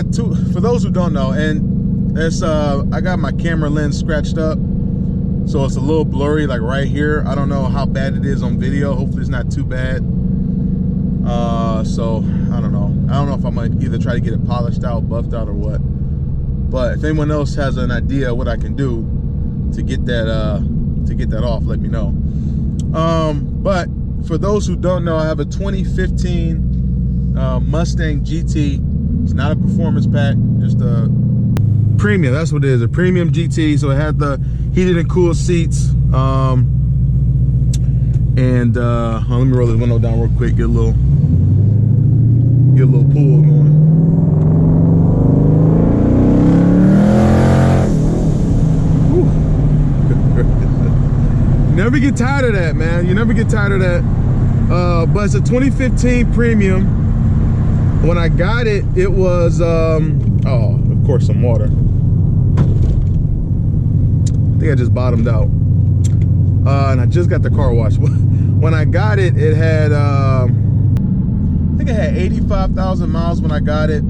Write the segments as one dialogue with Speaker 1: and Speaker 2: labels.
Speaker 1: that too, for those who don't know, and it's I got my camera lens scratched up, so it's a little blurry, like right here. I don't know how bad it is on video. Hopefully it's not too bad. So I don't know if I might either try to get it polished out, buffed out, or what. But if anyone else has an idea what I can do to get that off, let me know. But for those who don't know, I have a 2015 Mustang GT. It's not a performance pack, just a premium. That's what it is, a premium GT. So it had the heated and cooled seats. Let me roll this window down real quick, get a little pull going. Never get tired of that, man. You never get tired of that. But it's a 2015 premium. When I got it, it was oh, of course, some water. I think I just bottomed out. And I just got the car washed. When I got it, it had I think it had 85,000 miles when I got it,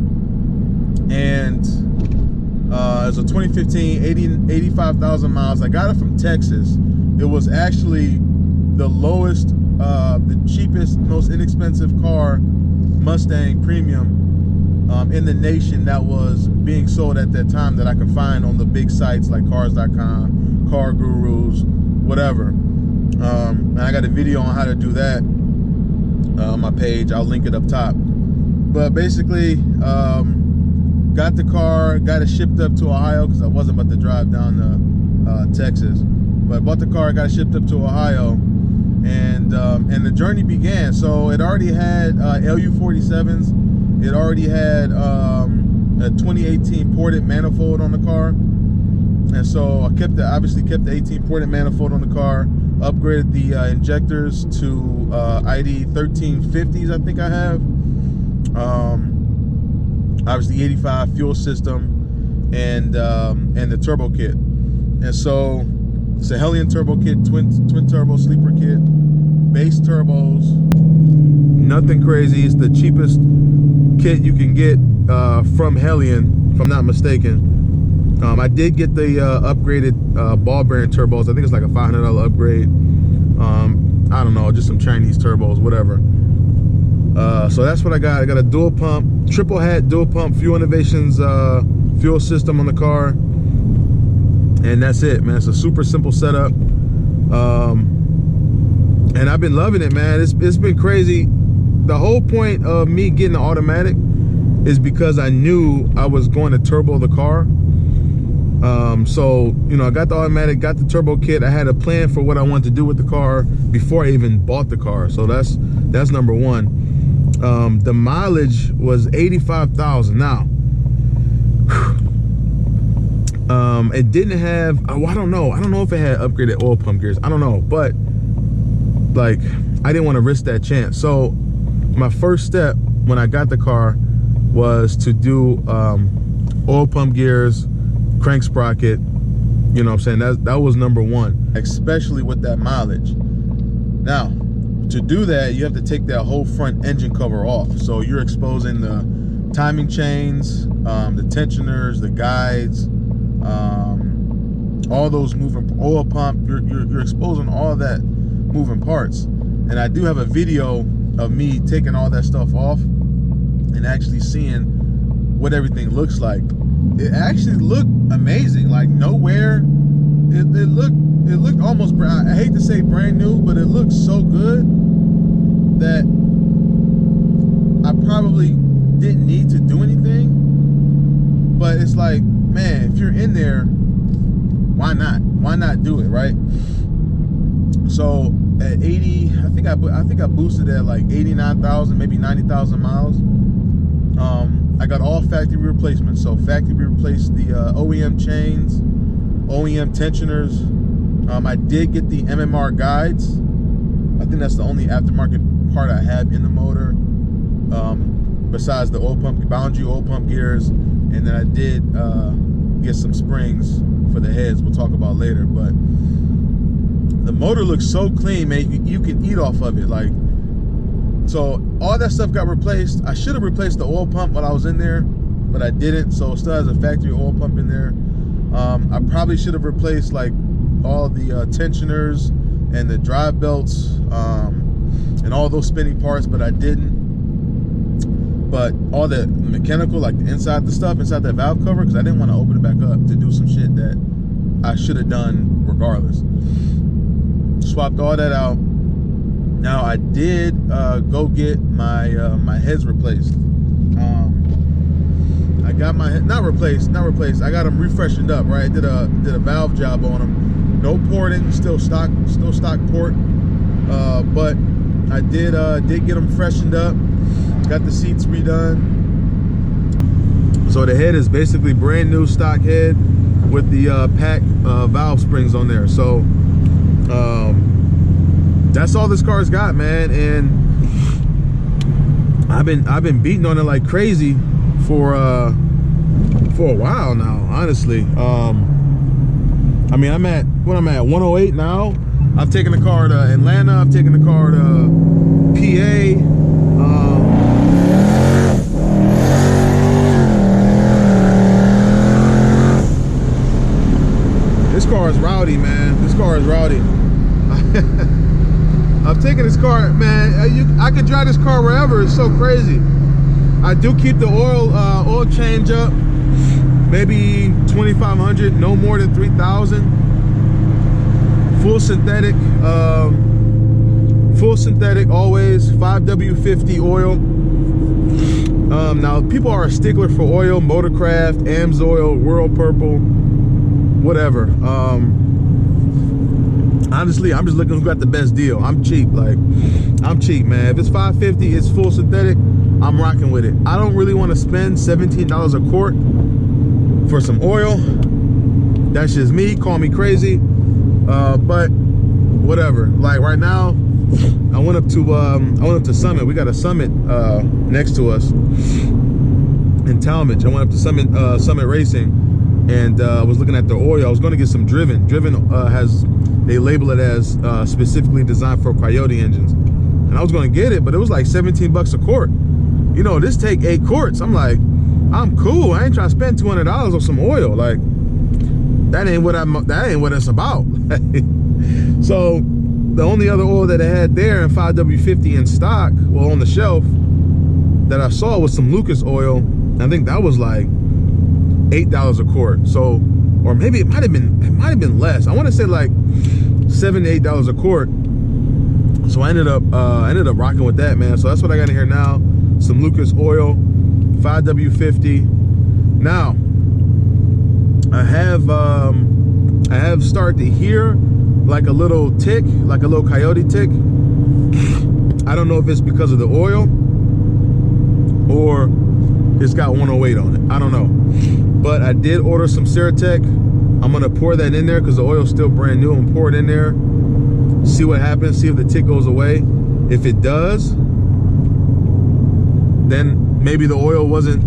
Speaker 1: and it was a 2015, 85,000 miles. I got it from Texas. It was actually the lowest, the cheapest, most inexpensive car, Mustang premium, in the nation that was being sold at that time that I could find on the big sites like cars.com, Car Gurus, whatever. And I got a video on how to do that on my page. I'll link it up top. But basically, got the car, got it shipped up to Ohio because I wasn't about to drive down to Texas. But bought the car, got it shipped up to Ohio, and the journey began. So it already had LU47s. It already had a 2018 ported manifold on the car. And so I obviously kept the 18 ported manifold on the car, upgraded the injectors to ID 1350s, I think I have. Obviously 85 fuel system, and the turbo kit. And so it's a Hellion turbo kit, twin turbo sleeper kit, base turbos, nothing crazy. It's the cheapest kit you can get from Hellion, if I'm not mistaken. I did get the upgraded ball bearing turbos. I think it's like a $500 upgrade. I don't know, just some Chinese turbos, whatever. So that's what I got. I got a dual pump, triple hat dual pump Fuel Innovations fuel system on the car. And that's it, man. It's a super simple setup. And I've been loving it, man. It's been crazy. The whole point of me getting the automatic is because I knew I was going to turbo the car. So, you know, I got the automatic, got the turbo kit. I had a plan for what I wanted to do with the car before I even bought the car. So that's number one. The mileage was 85,000. Now, it didn't have, I don't know if it had upgraded oil pump gears. I don't know, but like, I didn't want to risk that chance. So my first step when I got the car was to do oil pump gears, crank sprocket. You know what I'm saying? That was number one, especially with that mileage. Now, to do that, you have to take that whole front engine cover off. So you're exposing the timing chains, the tensioners, the guides, all those moving oil pump. You're exposing all that moving parts. And I do have a video of me taking all that stuff off and actually seeing what everything looks like. It actually looked amazing. Like nowhere, it looked almost, I hate to say brand new, but it looked so good that I probably didn't need to do anything. But it's like, man, if you're in there, why not? Why not do it, right? So at 80, I think I boosted at like 89,000, maybe 90,000 miles. I got all factory replacements. So factory replaced the OEM chains, OEM tensioners. I did get the MMR guides. I think that's the only aftermarket part I have in the motor, besides the oil pump, boundary oil pump gears. And then I did get some springs for the heads we'll talk about later. But the motor looks so clean, man. You can eat off of it. Like, so all that stuff got replaced. I should have replaced the oil pump while I was in there, but I didn't, so it still has a factory oil pump in there. I probably should have replaced like all the tensioners and the drive belts and all those spinning parts, but I didn't. But all the mechanical, like the inside the stuff inside that valve cover, because I didn't want to open it back up to do some shit that I should have done regardless. Swapped all that out. Now I did go get my my heads replaced. I got my not replaced. I got them refreshened up. Right, did a valve job on them. No porting, still stock port. But I did get them freshened up. Got the seats redone. So the head is basically brand new stock head with the pack valve springs on there. So that's all this car's got, man. And I've been beating on it like crazy for a while now, honestly. I mean, I'm at 108 now. I've taken the car to Atlanta. I've taken the car to PA. This car is rowdy, man. This car is rowdy. I've taken this car, man. I could drive this car wherever. It's so crazy. I do keep the oil change up, maybe 2,500, no more than 3,000. Full synthetic, always 5W50 oil. Now people are a stickler for oil, Motorcraft, Amsoil, World Purple, whatever. Honestly, I'm just looking who got the best deal. I'm cheap, I'm cheap, man. If it's 550, it's full synthetic, I'm rocking with it. I don't really want to spend $17 a quart for some oil. That's just me, call me crazy. But whatever. Like right now, I went up to Summit. We got a Summit next to us in Talmadge. I went up to Summit Racing and was looking at the oil. I was going to get some Driven. Driven they label it as specifically designed for Coyote engines. And I was going to get it, but it was like 17 bucks a quart. You know, this take 8 quarts. I'm like, I'm cool. I ain't trying to spend $200 on some oil. Like, that ain't what it's about. So the only other oil that I had there in 5W50 in stock, well, on the shelf, that I saw was some Lucas oil. I think that was like $8 a quart. So, or maybe it might have been less. I want to say like $7 to $8 a quart. So I ended up rocking with that, man. So that's what I got in here now. Some Lucas oil, 5W50. Now I have started to hear like a little tick, like a little Coyote tick. I don't know if it's because of the oil or it's got 108 on it. I don't know. But I did order some Ceratec. I'm gonna pour that in there because the oil's still brand new. I'm gonna pour it in there, see what happens, see if the tick goes away. If it does, then maybe the oil wasn't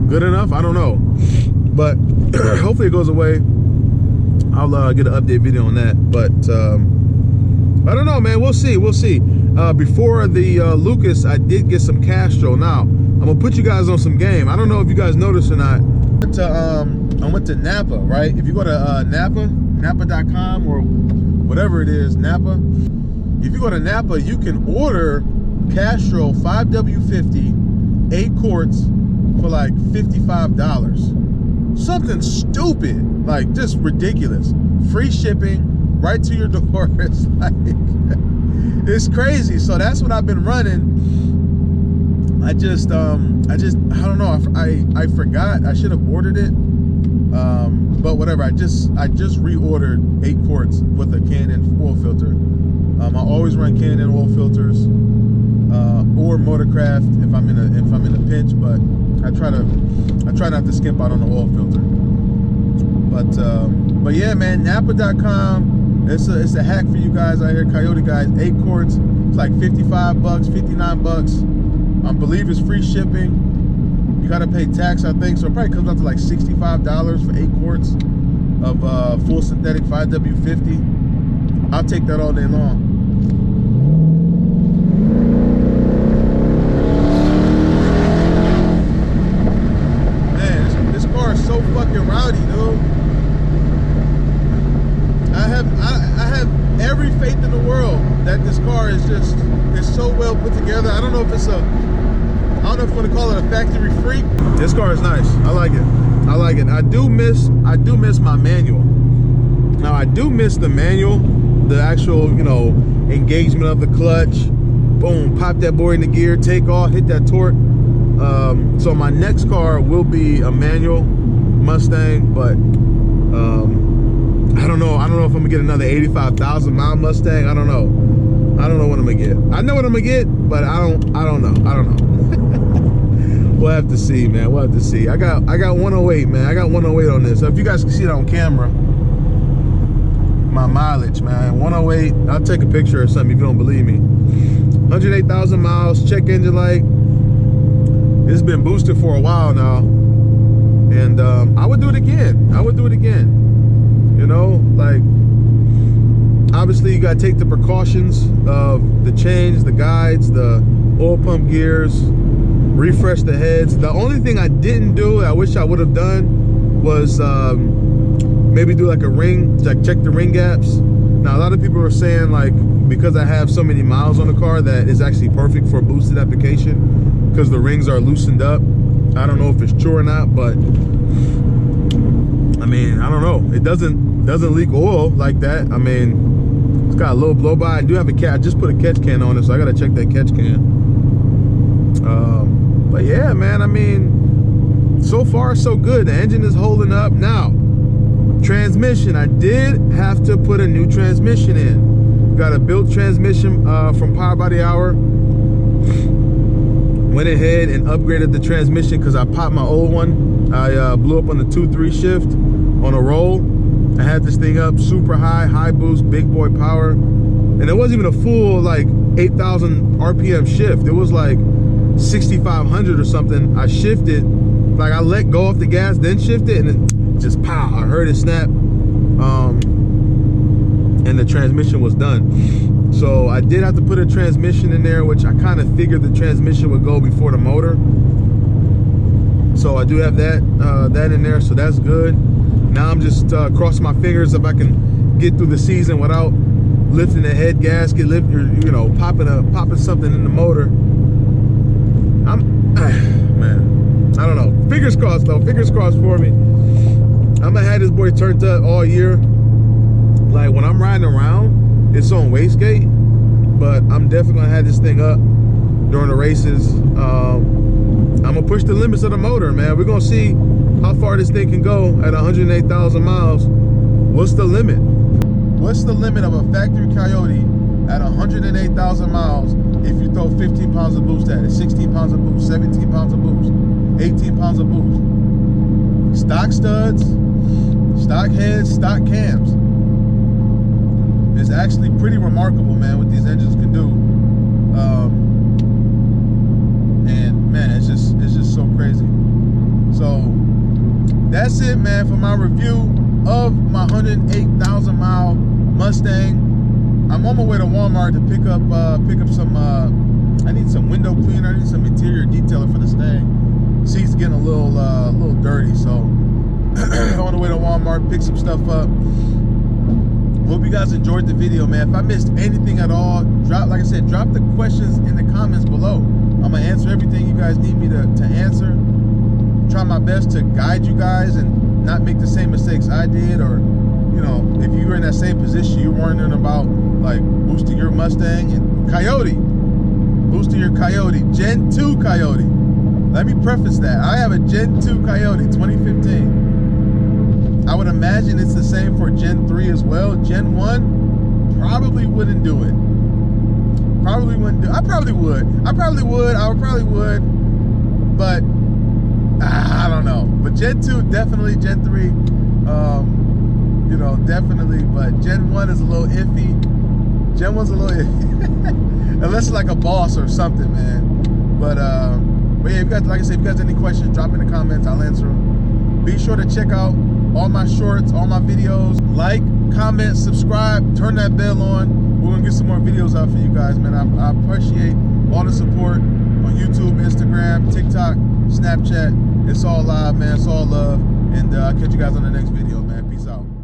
Speaker 1: good enough. I don't know. But hopefully it goes away. I'll get an update video on that. But I don't know, man. We'll see. Before the Lucas, I did get some Castro. Now I'm gonna put you guys on some game. I don't know if you guys noticed or not. I went to Napa, right? If you go to Napa.com or whatever it is, Napa. If you go to Napa, you can order Castro 5W50 8 quarts for like $55. Something stupid, like just ridiculous. Free shipping right to your door. It's like, it's crazy. So that's what I've been running. I don't know. I forgot. I should have ordered it. But whatever. I just reordered 8 quarts with a Canon oil filter. I always run Canon oil filters or Motorcraft if I'm in a pinch, but I try not to skimp out on the oil filter. But yeah, man, Napa.com. It's a hack for you guys out here, Coyote guys. 8 quarts. It's like 55 bucks, 59 bucks. I believe it's free shipping. You gotta pay tax, I think, so it probably comes out to like $65 for 8 quarts of full synthetic 5W50. I'll take that all day long. Coyote, dude. I have every faith in the world that this car is so well put together. I don't know if it's I don't know if you want to call it a factory freak. This car is nice. I like it. I like it. I do miss my manual. Now I do miss the manual, the actual, you know, engagement of the clutch. Boom, pop that boy in the gear, take off, hit that torque. So my next car will be a manual Mustang, but I don't know. I don't know if I'm gonna get another 85,000 mile Mustang. I don't know. I don't know what I'm gonna get. I know what I'm gonna get, but I don't know. We'll have to see, man. We'll have to see. I got 108, man. I got 108 on this. So if you guys can see it on camera, my mileage, man, 108. I'll take a picture or something if you don't believe me. 108,000 miles, check engine light. It's been boosted for a while now, and I would do it again. I would do it again. You know, like, obviously you gotta take the precautions of the chains, the guides, the oil pump gears, refresh the heads. The only thing I didn't do, I wish I would have done, was maybe do like a ring, like check the ring gaps. Now a lot of people are saying, like, because I have so many miles on the car, that is actually perfect for boosted application because the rings are loosened up. I don't know if it's true or not, but I mean, I don't know. It doesn't leak oil like that. I mean, it's got a low blow by. I do have a cat. I just put a catch can on it, so I gotta check that catch can. But yeah, man, I mean, so far so good. The engine is holding up. Now, transmission, I did have to put a new transmission in. Got a built transmission from Power by the Hour. Went ahead and upgraded the transmission because I popped my old one. I blew up on the 2-3 shift on a roll. I had this thing up super high boost, big boy power, and it wasn't even a full like 8,000 RPM shift. It was like 6,500 or something. I shifted, like I let go off the gas, then shifted, and it just pow. I heard it snap, and the transmission was done. So I did have to put a transmission in there, which I kind of figured the transmission would go before the motor. So I do have that in there, so that's good. Now I'm just crossing my fingers if I can get through the season without lifting the head gasket, you know, popping something in the motor. Man, I don't know. Fingers crossed though. Fingers crossed for me. I'm gonna have this boy turned up all year. Like when I'm riding around, it's on wastegate, but I'm definitely gonna have this thing up during the races. I'm gonna push the limits of the motor, man. We're gonna see how far this thing can go at 108,000 miles. What's the limit? What's the limit of a factory Coyote at 108,000 miles if you throw 15 pounds of boost at it? 16 pounds of boost, 17 pounds of boost, 18 pounds of boost. Stock studs, stock heads, stock cams. It's actually pretty remarkable, man, what these engines can do. And man, it's just so crazy. So that's it, man, for my review of my 108,000 mile Mustang. I'm on my way to Walmart to pick up some I need some window cleaner, I need some interior detailer for this thing. Seat's getting a little dirty, so on the way to Walmart, pick some stuff up. Hope you guys enjoyed the video, man. If I missed anything at all, like I said, drop the questions in the comments below. I'm gonna answer everything you guys need me to answer. Try my best to guide you guys and not make the same mistakes I did, or, you know, if you were in that same position, you're wondering about like boosting your Mustang and Coyote, boosting your Coyote, Gen 2 Coyote. Let me preface that. I have a Gen 2 Coyote, 2015. I would imagine it's the same for Gen 3 as well. Gen 1 probably wouldn't do it. Probably wouldn't do it. I probably would, but I don't know. But Gen 2 definitely, Gen 3 you know, definitely, but Gen 1 is a little iffy. Gen 1's a little iffy. Unless it's like a boss or something, man. But yeah, if you guys, like I said, if you guys have any questions, drop in the comments, I'll answer them. Be sure to check out all my shorts, all my videos. Like, comment, subscribe, turn that bell on. We're gonna get some more videos out for you guys, man. I appreciate all the support on YouTube, Instagram, TikTok, Snapchat. It's all live, man. It's all love. And I'll catch you guys on the next video, man. Peace out.